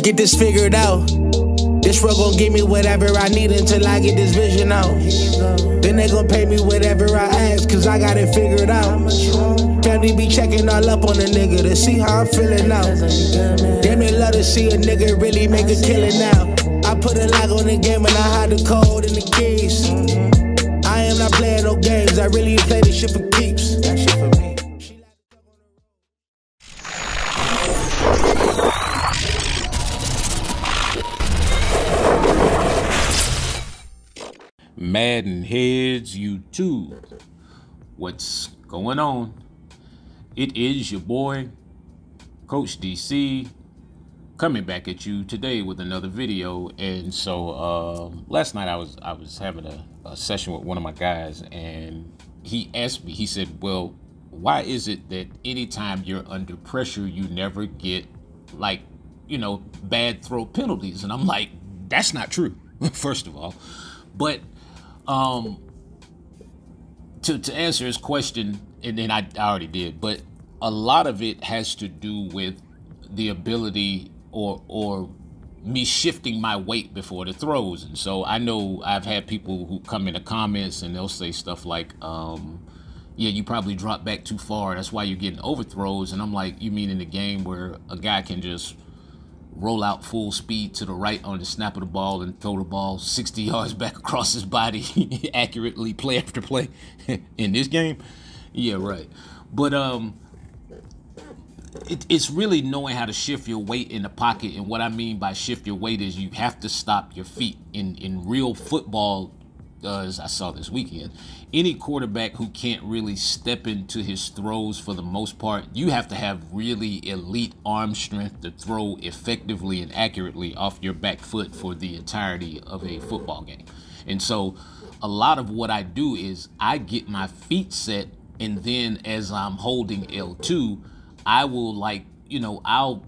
just get this figured out. This road gon' give me whatever I need until I get this vision out. Then they gon' pay me whatever I ask, cause I got it figured out. Family be checking all up on a nigga to see how I'm feeling now. Damn, they love to see a nigga really make a killing now. I put a lock on the game and I hide the code and the keys. I am not playing no games, I really play this shit for keeps. That shit for me. MaddenHeadz YouTube, what's going on? It is your boy Coach DC coming back at you today with another video. And so last night I was having a session with one of my guys, and he asked me, he said, well, why is it that anytime you're under pressure you never get, like, you know, bad throw penalties? And I'm like, that's not true, first of all. But to answer his question, and then I already did, but a lot of it has to do with the ability or me shifting my weight before the throws. And so I know I've had people who come in the comments and they'll say stuff like, yeah, you probably dropped back too far, that's why you're getting overthrows. And I'm like, you mean in the game where a guy can just roll out full speed to the right on the snap of the ball and throw the ball 60 yards back across his body accurately play after play in this game? Yeah, right. But it's really knowing how to shift your weight in the pocket. And what I mean by shift your weight is you have to stop your feet. In real football, as I saw this weekend, any quarterback who can't really step into his throws for the most part, you have to have really elite arm strength to throw effectively and accurately off your back foot for the entirety of a football game. And so a lot of what I do is I get my feet set, and then as I'm holding L2, I will, like, you know, I'll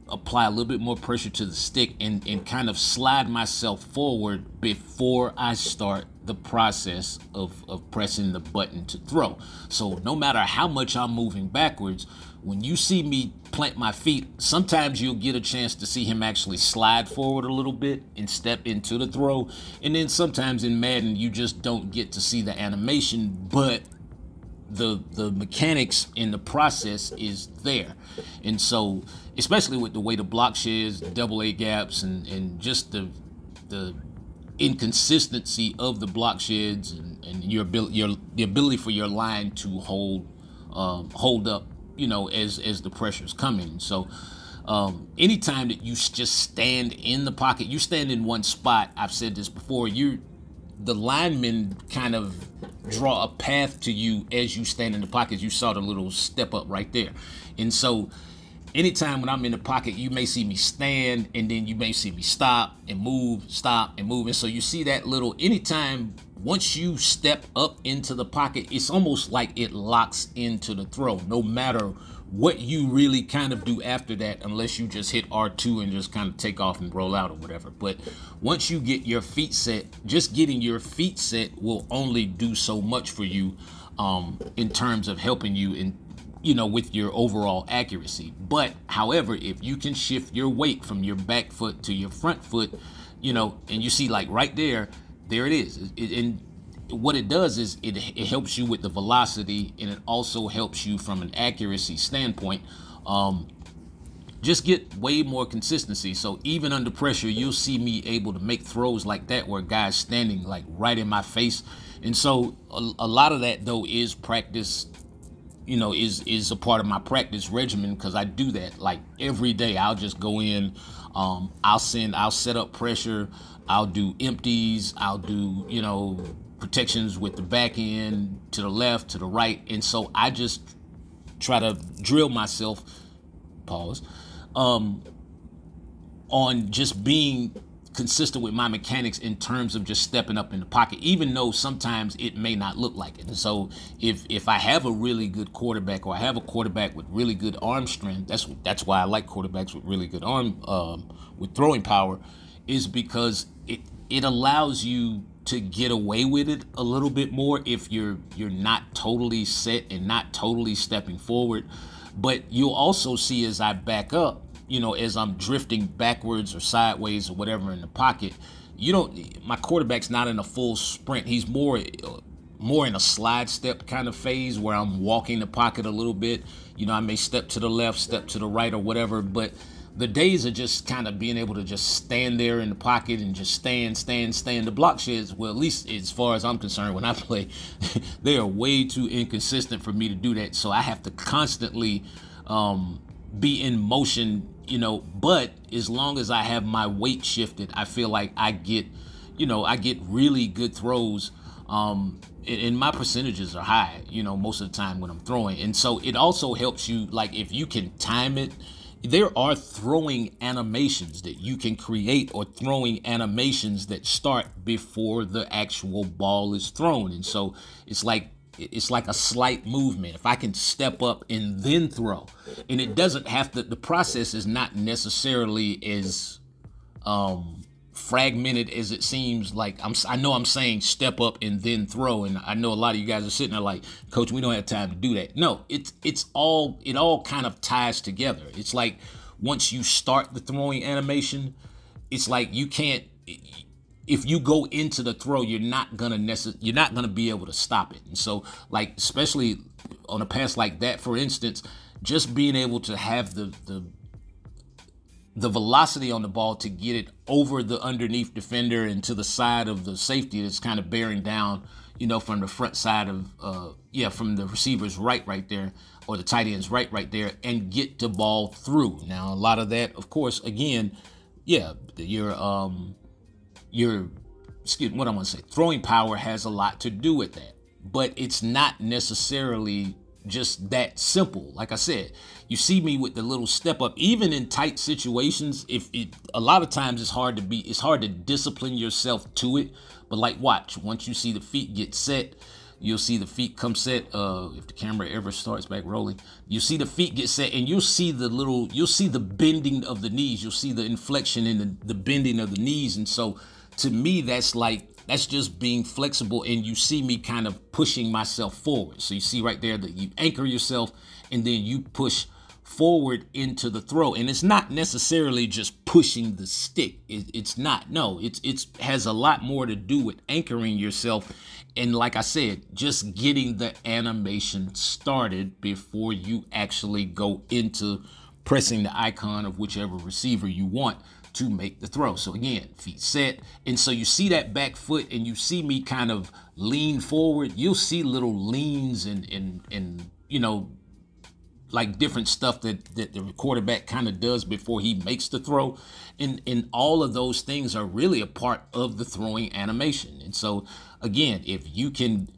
apply a little bit more pressure to the stick and kind of slide myself forward before I start the process of pressing the button to throw. So no matter how much I'm moving backwards, when you see me plant my feet, sometimes you'll get a chance to see him actually slide forward a little bit and step into the throw. And then sometimes in Madden, you just don't get to see the animation, but the mechanics in the process is there. And so especially with the way the block sheds, double A gaps, and just the inconsistency of the block sheds and the ability for your line to hold up, you know, as the pressure's coming. So anytime that you just stand in the pocket, you stand in one spot, I've said this before, the linemen kind of draw a path to you as you stand in the pocket. You saw the little step up right there. And so anytime when I'm in the pocket, you may see me stand, and then you may see me stop and move, stop and move. And so you see that little, anytime, once you step up into the pocket, it's almost like it locks into the throw, no matter what you really kind of do after that, unless you just hit R2 and just kind of take off and roll out or whatever. But once you get your feet set, just getting your feet set will only do so much for you in terms of helping you in, you know, with your overall accuracy. But however, if you can shift your weight from your back foot to your front foot, you know, and you see, like right there it is. And what it does is it helps you with the velocity, and it also helps you from an accuracy standpoint. Just get way more consistency. So even under pressure, you'll see me able to make throws like that where guys standing like right in my face. And so a lot of that though is practice, you know, is a part of my practice regimen, because I do that like every day. I'll just go in, I'll set up pressure, I'll do empties, I'll do, you know, protections with the back end, to the left, to the right. And so I just try to drill myself, pause, on just being consistent with my mechanics in terms of just stepping up in the pocket, even though sometimes it may not look like it. And so if I have a really good quarterback, or I have a quarterback with really good arm strength, that's why I like quarterbacks with really good arm, with throwing power, is because it allows you to get away with it a little bit more if you're not totally set and not totally stepping forward. But you'll also see as I back up, you know, as I'm drifting backwards or sideways or whatever in the pocket, my quarterback's not in a full sprint. He's more in a slide step kind of phase where I'm walking the pocket a little bit. You know, I may step to the left, step to the right or whatever, but the days of just kind of being able to just stand there in the pocket and just stand. The block sheds, well, at least as far as I'm concerned, when I play, they are way too inconsistent for me to do that. So I have to constantly be in motion, you know, but as long as I have my weight shifted, I feel like I get really good throws. And my percentages are high, you know, most of the time when I'm throwing. And so it also helps you, like, if you can time it. There are throwing animations that you can create, or throwing animations that start before the actual ball is thrown. And so it's like a slight movement. If I can step up and then throw, and it doesn't have to, the process is not necessarily as fragmented as it seems. Like I know I'm saying step up and then throw, and I know a lot of you guys are sitting there like, Coach, we don't have time to do that. No, it all kind of ties together. It's like once you start the throwing animation, it's like you can't, if you go into the throw, you're not gonna be able to stop it. And so, like, especially on a pass like that, for instance, just being able to have the velocity on the ball to get it over the underneath defender and to the side of the safety that's kind of bearing down, you know, from the front side of, from the receiver's right there, or the tight end's right there, and get the ball through. Now, a lot of that, of course, again, throwing power has a lot to do with that, but it's not necessarily just that simple. Like I said, you see me with the little step up, even in tight situations. A lot of times it's hard to discipline yourself to it. But like, watch, once you see the feet get set, you'll see the feet come set. If the camera ever starts back rolling, you see the feet get set, and you'll see the bending of the knees. You'll see the inflection and the bending of the knees. And so to me, that's just being flexible, and you see me kind of pushing myself forward. So you see right there that you anchor yourself and then you push forward into the throw. And it's not necessarily just pushing the stick. It's not. No, it has a lot more to do with anchoring yourself. And like I said, just getting the animation started before you actually go into pressing the icon of whichever receiver you want to make the throw. So again, feet set. And so you see that back foot, and you see me kind of lean forward. You'll see little leans and you know, like different stuff that the quarterback kind of does before he makes the throw. And all of those things are really a part of the throwing animation. And so again, if you can,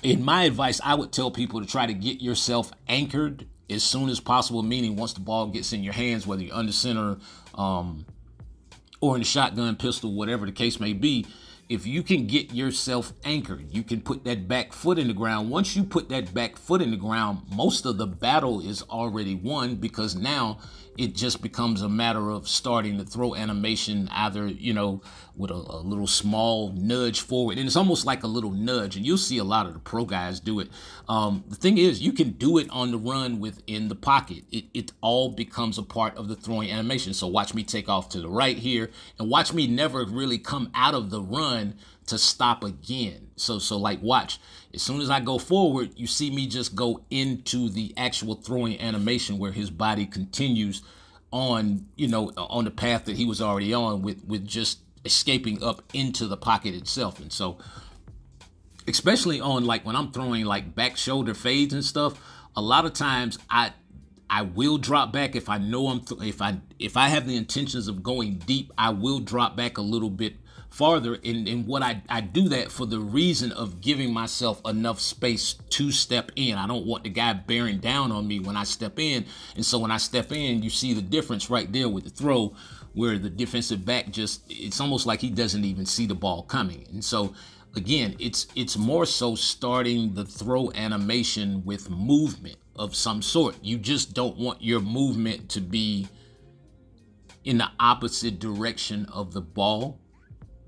in my advice, I would tell people to try to get yourself anchored as soon as possible, meaning once the ball gets in your hands, whether you're under center or in the shotgun, pistol, whatever the case may be, if you can get yourself anchored, you can put that back foot in the ground. Once you put that back foot in the ground, most of the battle is already won, because now it just becomes a matter of starting the throw animation, either, you know, with a little small nudge forward. And it's almost like a little nudge, and you'll see a lot of the pro guys do it. The thing is, you can do it on the run within the pocket. It all becomes a part of the throwing animation. So watch me take off to the right here, and watch me never really come out of the run to stop again. So like, watch, as soon as I go forward, you see me just go into the actual throwing animation where his body continues on, you know, on the path that he was already on, with just escaping up into the pocket itself. And so, especially on, like, when I'm throwing like back shoulder fades and stuff, a lot of times I will drop back. If I know if I have the intentions of going deep, I will drop back a little bit farther. And what I do that for the reason of giving myself enough space to step in. I don't want the guy bearing down on me when I step in. And so when I step in, you see the difference right there with the throw, where the defensive back it's almost like he doesn't even see the ball coming. And so again, it's more so starting the throw animation with movement of some sort. You just don't want your movement to be in the opposite direction of the ball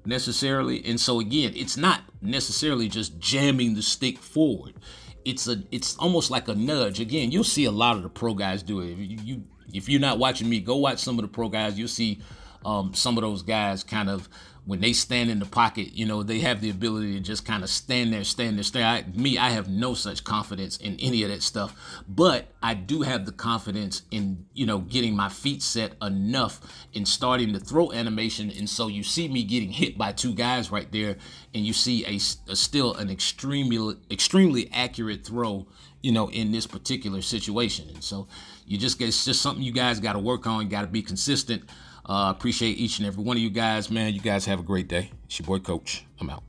necessarily. And so again, it's not necessarily just jamming the stick forward. It's almost like a nudge. Again, you'll see a lot of the pro guys do it. If you're not watching me, go watch some of the pro guys. You'll see some of those guys kind of, when they stand in the pocket, you know, they have the ability to just kind of stand there. I have no such confidence in any of that stuff, but I do have the confidence in, you know, getting my feet set enough in starting to throw animation. And so you see me getting hit by two guys right there, and you see a still an extremely accurate throw, you know, in this particular situation. And so it's just something you guys got to work on. You got to be consistent. Appreciate each and every one of you guys, man. You guys have a great day. It's your boy Coach. I'm out.